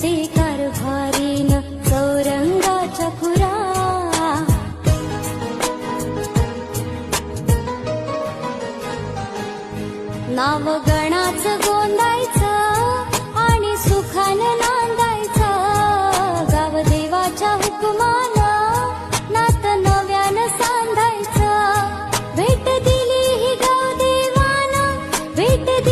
ते कारभारीन चौरंगाच्या खुरा. नाव गणाचं गोंदायचं आणि सुखानं नांदायचं. गाव देवाच्या हुकुमानं नातं नव्यानं सांधायचं. भेट दिली ही गाव देवानं, भेट